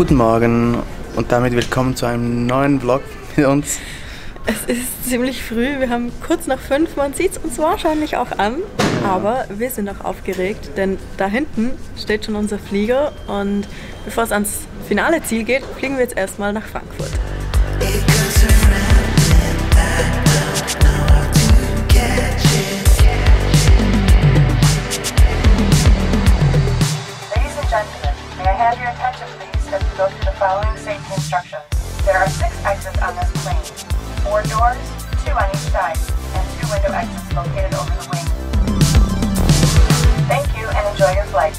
Guten Morgen und damit willkommen zu einem neuen Vlog mit uns. Es ist ziemlich früh, wir haben kurz nach 5, man sieht es uns wahrscheinlich auch an, aber wir sind auch aufgeregt, denn da hinten steht schon unser Flieger und bevor es ans finale Ziel geht, fliegen wir jetzt erstmal nach Frankfurt. Have your attention, please, as we go through the following safety instructions. There are 6 exits on this plane, 4 doors, 2 on each side, and 2 window exits located over the wing. Thank you and enjoy your flight.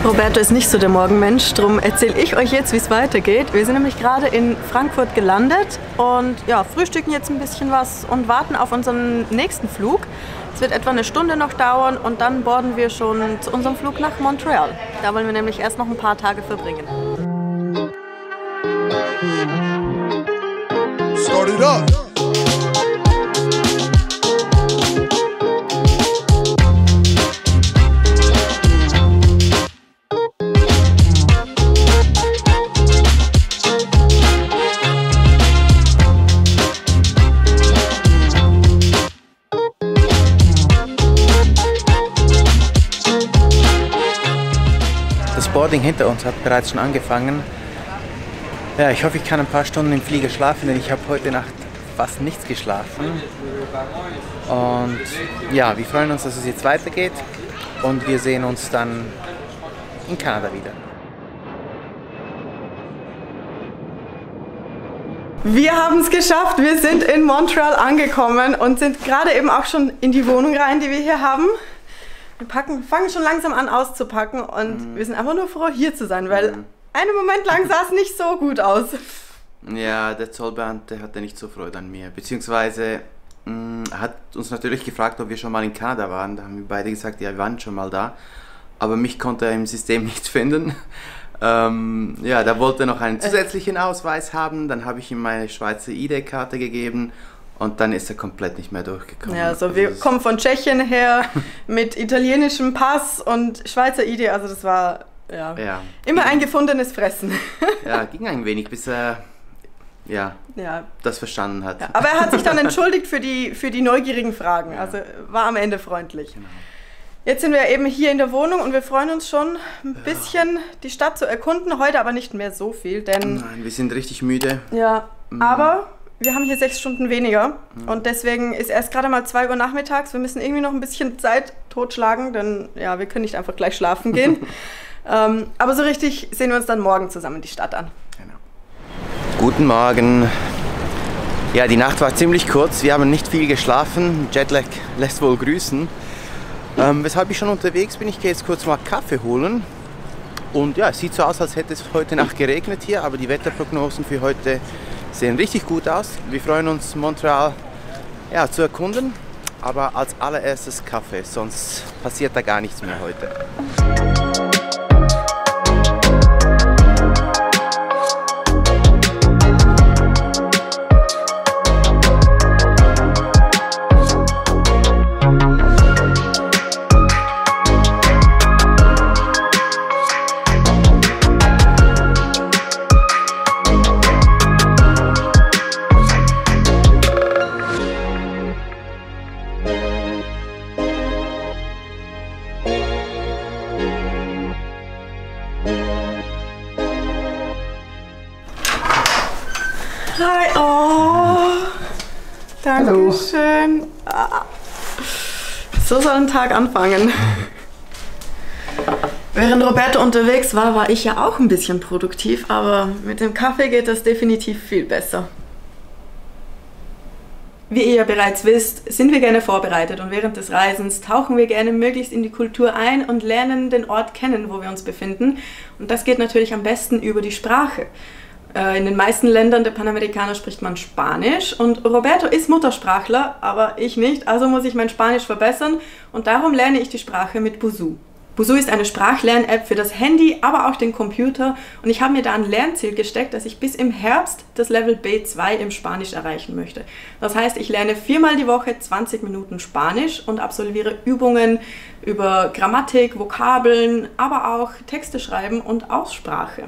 Roberto ist nicht so der Morgenmensch, darum erzähle ich euch jetzt, wie es weitergeht. Wir sind nämlich gerade in Frankfurt gelandet und ja, frühstücken jetzt ein bisschen was und warten auf unseren nächsten Flug. Es wird etwa eine Stunde noch dauern und dann boarden wir schon zu unserem Flug nach Montreal. Da wollen wir nämlich erst noch ein paar Tage verbringen. Start it up. Das Boarding hinter uns hat bereits schon angefangen. Ja, ich hoffe, ich kann ein paar Stunden im Flieger schlafen, denn ich habe heute Nacht fast nichts geschlafen. Und ja, wir freuen uns, dass es jetzt weitergeht und wir sehen uns dann in Kanada wieder. Wir haben es geschafft, wir sind in Montreal angekommen und sind gerade eben auch schon in die Wohnung rein, die wir hier haben. Wir fangen schon langsam an auszupacken und wir sind einfach nur froh, hier zu sein, weil einen Moment lang sah es nicht so gut aus. Ja, der Zollbeamte hatte nicht so Freude an mir, beziehungsweise hat uns natürlich gefragt, ob wir schon mal in Kanada waren. Da haben wir beide gesagt, ja, wir waren schon mal da, aber mich konnte er im System nicht finden. Ja, da wollte er noch einen zusätzlichen Ausweis haben, dann habe ich ihm meine Schweizer ID-Karte gegeben. Und dann ist er komplett nicht mehr durchgekommen. Ja, also wir kommen von Tschechien her mit italienischem Pass und Schweizer ID, also das war ja immer ein gefundenes Fressen. Ja, ging ein wenig, bis er das verstanden hat. Ja, aber er hat sich dann entschuldigt für die neugierigen Fragen, also war am Ende freundlich. Genau. Jetzt sind wir eben hier in der Wohnung und wir freuen uns schon ein bisschen die Stadt zu erkunden, heute aber nicht mehr so viel, denn... Nein, wir sind richtig müde. Ja, aber... Wir haben hier 6 Stunden weniger und deswegen ist erst gerade mal 2 Uhr nachmittags. Wir müssen irgendwie noch ein bisschen Zeit totschlagen, denn ja, wir können nicht einfach gleich schlafen gehen. Aber so richtig sehen wir uns dann morgen zusammen die Stadt an. Genau. Guten Morgen. Ja, die Nacht war ziemlich kurz. Wir haben nicht viel geschlafen. Jetlag lässt wohl grüßen. Weshalb ich schon unterwegs bin. Ich gehe jetzt kurz mal Kaffee holen. Und ja, es sieht so aus, als hätte es heute Nacht geregnet hier, aber die Wetterprognosen für heute sehen richtig gut aus. Wir freuen uns, Montreal zu erkunden, aber als allererstes Kaffee, sonst passiert da gar nichts mehr heute. Hi, oh, Dankeschön. Ah. So soll ein Tag anfangen. Während Roberto unterwegs war, war ich ja auch ein bisschen produktiv, aber mit dem Kaffee geht das definitiv viel besser. Wie ihr ja bereits wisst, sind wir gerne vorbereitet und während des Reisens tauchen wir gerne möglichst in die Kultur ein und lernen den Ort kennen, wo wir uns befinden. Und das geht natürlich am besten über die Sprache. In den meisten Ländern der Panamerikaner spricht man Spanisch und Roberto ist Muttersprachler, aber ich nicht, also muss ich mein Spanisch verbessern und darum lerne ich die Sprache mit Busuu. Busuu ist eine Sprachlern-App für das Handy, aber auch den Computer und ich habe mir da ein Lernziel gesteckt, dass ich bis im Herbst das Level B2 im Spanisch erreichen möchte. Das heißt, ich lerne 4-mal die Woche 20 Minuten Spanisch und absolviere Übungen über Grammatik, Vokabeln, aber auch Texte schreiben und Aussprache.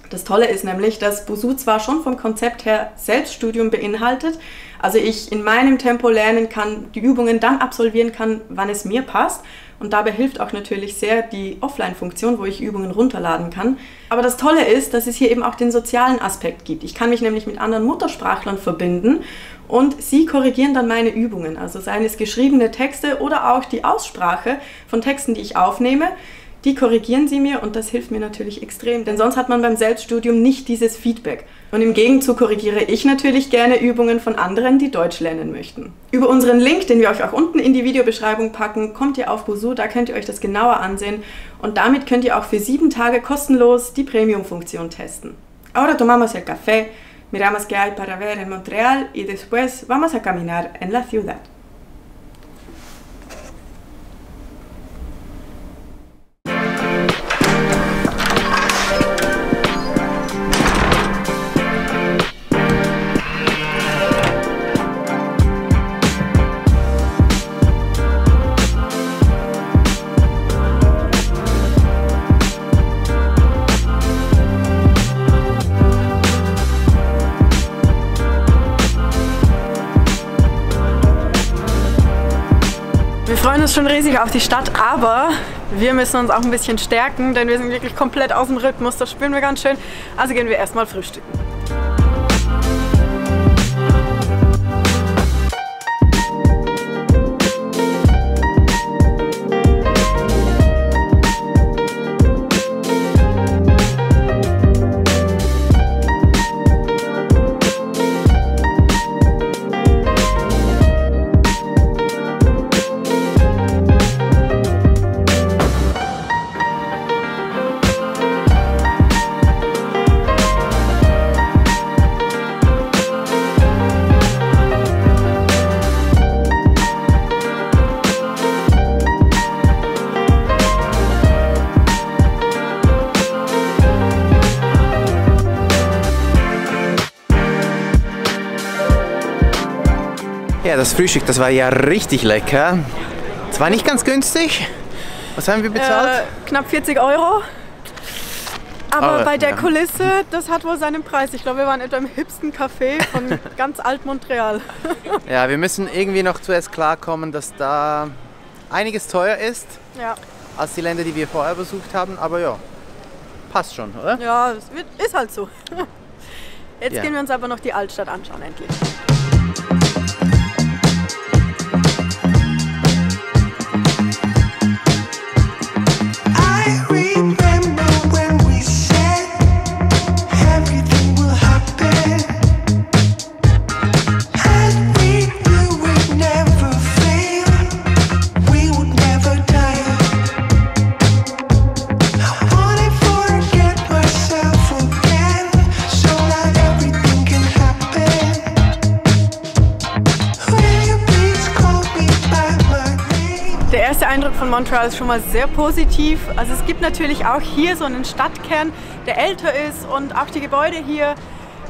Das Tolle ist nämlich, dass Busuu zwar schon vom Konzept her Selbststudium beinhaltet, also ich in meinem Tempo lernen kann, die Übungen dann absolvieren kann, wann es mir passt. Und dabei hilft auch natürlich sehr die Offline-Funktion, wo ich Übungen runterladen kann. Aber das Tolle ist, dass es hier eben auch den sozialen Aspekt gibt. Ich kann mich nämlich mit anderen Muttersprachlern verbinden und sie korrigieren dann meine Übungen. Also seien es geschriebene Texte oder auch die Aussprache von Texten, die ich aufnehme. Die korrigieren sie mir und das hilft mir natürlich extrem, denn sonst hat man beim Selbststudium nicht dieses Feedback. Und im Gegenzug korrigiere ich natürlich gerne Übungen von anderen, die Deutsch lernen möchten. Über unseren Link, den wir euch auch unten in die Videobeschreibung packen, kommt ihr auf Busuu, da könnt ihr euch das genauer ansehen und damit könnt ihr auch für 7 Tage kostenlos die Premium-Funktion testen. Ahora tomamos el café, miramos qué hay para ver en Montreal y después vamos a caminar en la ciudad. Wir freuen uns schon riesig auf die Stadt, aber wir müssen uns auch ein bisschen stärken, denn wir sind wirklich komplett aus dem Rhythmus, das spüren wir ganz schön. Also gehen wir erstmal frühstücken. Ja, das Frühstück, das war ja richtig lecker. Es war nicht ganz günstig. Was haben wir bezahlt? Knapp 40 €. Aber bei der Kulisse, das hat wohl seinen Preis. Ich glaube, wir waren etwa im hipsten Café von ganz alt Montreal. Ja, wir müssen irgendwie noch zuerst klarkommen, dass da einiges teuer ist, Ja. als die Länder, die wir vorher besucht haben. Aber ja, passt schon, oder? Ja, ist halt so. Jetzt Ja. gehen wir uns aber noch die Altstadt anschauen, endlich. Der erste Eindruck von Montreal ist schon mal sehr positiv. Also es gibt natürlich auch hier so einen Stadtkern, der älter ist und auch die Gebäude hier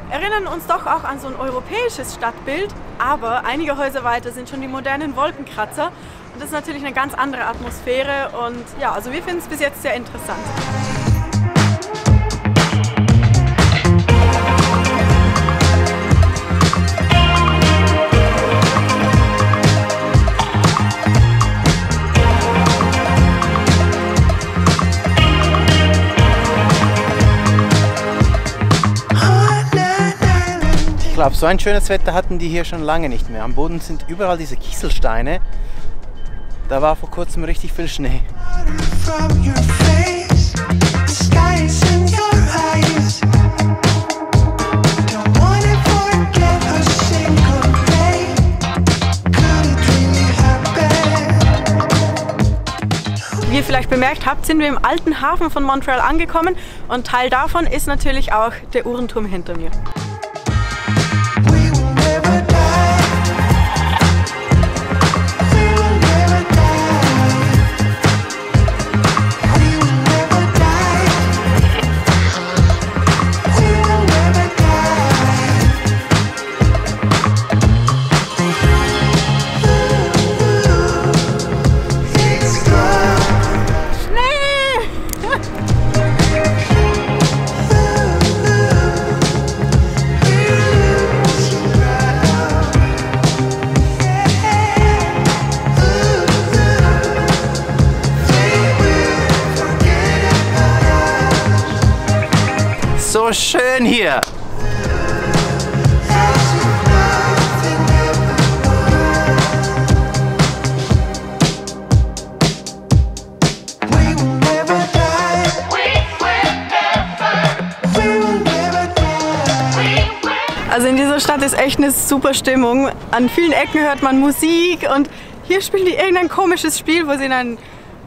erinnern uns doch auch an so ein europäisches Stadtbild. Aber einige Häuser weiter sind schon die modernen Wolkenkratzer und das ist natürlich eine ganz andere Atmosphäre und ja, also wir finden es bis jetzt sehr interessant. Ich glaube, so ein schönes Wetter hatten die hier schon lange nicht mehr. Am Boden sind überall diese Kieselsteine. Da war vor kurzem richtig viel Schnee. Wie ihr vielleicht bemerkt habt, sind wir im alten Hafen von Montreal angekommen und Teil davon ist natürlich auch der Uhrenturm hinter mir. so schön hier. Also in dieser Stadt ist echt eine super Stimmung. An vielen Ecken hört man Musik und hier spielen die irgendein komisches Spiel, wo sie in ein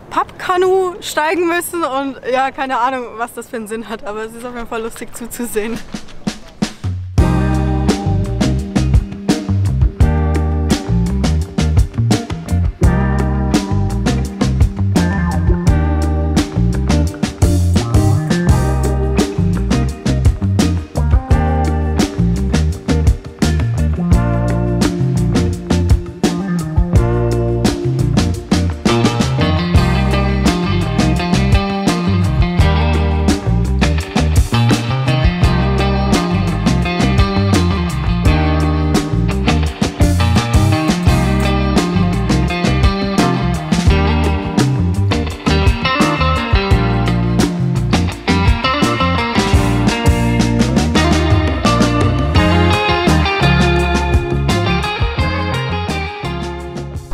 Pappkanu steigen müssen und ja, keine Ahnung, was das für einen Sinn hat, aber es ist auf jeden Fall lustig zuzusehen.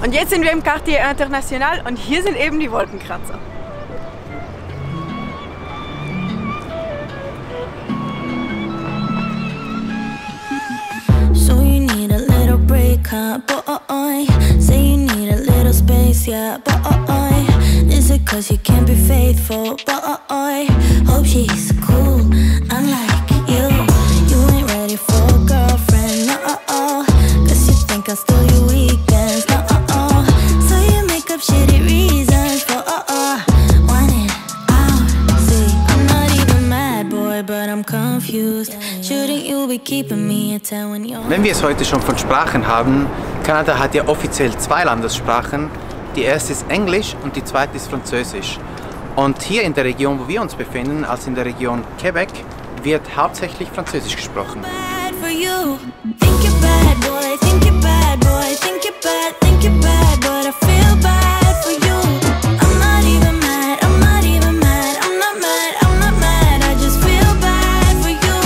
Und jetzt sind wir im Quartier International und hier sind eben die Wolkenkratzer. So you need a little break, huh, boy? Say you need a little space, yeah, boy. Is it 'cause you can't be faithful, boy? Hope she's cool, unlike you. You ain't ready for a girlfriend, no, 'cause you think I'll steal your weekends, no. So you make up shitty reasons for wanting out. See, I'm not even mad, boy, but I'm confused. Shouldn't you be keeping me a 10 when you're... Wenn wir es heute schon von Sprachen haben, Kanada hat ja offiziell 2 Landessprachen. Die erste ist Englisch und die zweite ist Französisch. Und hier in der Region, wo wir uns befinden, also in der Region Quebec, wird hauptsächlich Französisch gesprochen. Bad for you. Think you're bad, boy. Think you're bad, boy. Think you're bad. Think you're bad, but I feel bad for you. I'm not even mad. I'm not even mad. I'm not mad. I'm not mad. I just feel bad for you.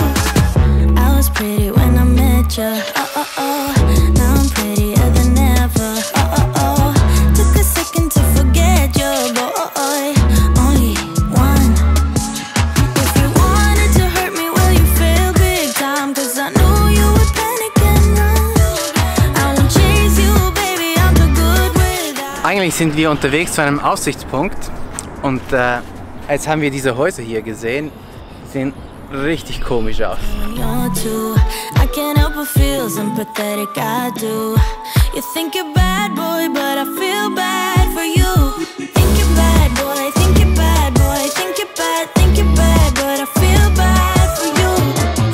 I was pretty when I met you. Now I'm prettier than ever. Took a second to forget you, boy. Only one. If you wanted to hurt me, well, you failed big time. 'Cause I knew you would panic and run. I won't chase you, baby. I'm too good with that. Eigentlich sind wir unterwegs zu einem Aussichtspunkt und jetzt haben wir diese Häuser hier gesehen. Die sehen richtig komisch aus. You're too. I can't help but feel sympathetic. I do. You think you're bad, boy, but I feel bad for you. Think you're bad, boy. Think you're bad, boy. Think you're bad. Think you're bad, but I feel bad for you.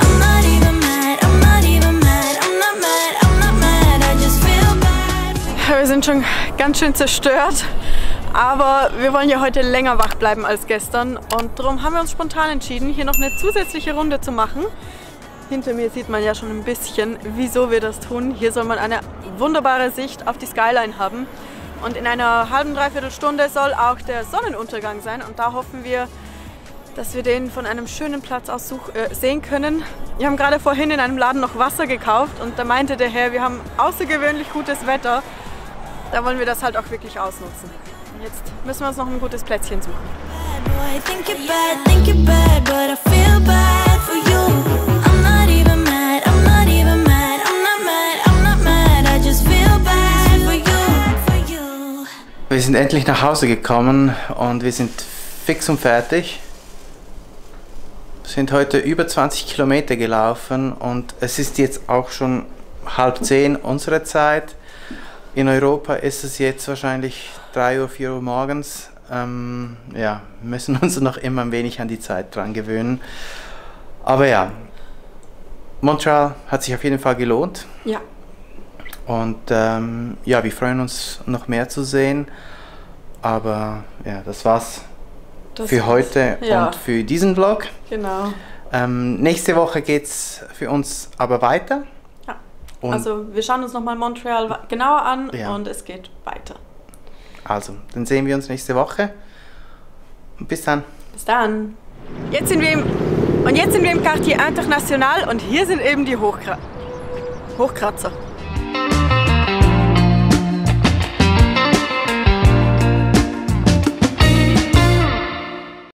I'm not even mad. I'm not even mad. I'm not mad. I'm not mad. I just feel bad. Wir sind schon ganz schön zerstört, aber wir wollen ja heute länger wach bleiben als gestern und darum haben wir uns spontan entschieden, hier noch eine zusätzliche Runde zu machen. Hinter mir sieht man ja schon ein bisschen, wieso wir das tun. Hier soll man eine wunderbare Sicht auf die Skyline haben und in einer halben, dreiviertel Stunde soll auch der Sonnenuntergang sein und da hoffen wir, dass wir den von einem schönen Platz aus sehen können. Wir haben gerade vorhin in einem Laden noch Wasser gekauft und da meinte der Herr, wir haben außergewöhnlich gutes Wetter. Da wollen wir das halt auch wirklich ausnutzen. Und jetzt müssen wir uns noch ein gutes Plätzchen suchen. Bad boy, think you're bad, but I feel bad for you. I'm not even mad. I'm not even mad. I'm not mad. I'm not mad. I just feel bad for you. Wir sind endlich nach Hause gekommen und wir sind fix und fertig. Wir sind heute über 20 Kilometer gelaufen und es ist jetzt auch schon 9:30 unsere Zeit. In Europa ist es jetzt wahrscheinlich 3 Uhr, 4 Uhr morgens. Ja, müssen uns noch immer ein wenig an die Zeit dran gewöhnen. Aber ja, Montreal hat sich auf jeden Fall gelohnt. Ja. Und ja, wir freuen uns noch mehr zu sehen. Aber ja, das war's für heute und für diesen Vlog. Genau. Nächste Woche geht's für uns aber weiter. Ja. Und Also wir schauen uns nochmal Montreal genauer an und es geht weiter. Also, dann sehen wir uns nächste Woche. Und bis dann. Bis dann. Jetzt sind wir im Und jetzt sind wir im Quartier International und hier sind eben die Hochkratzer.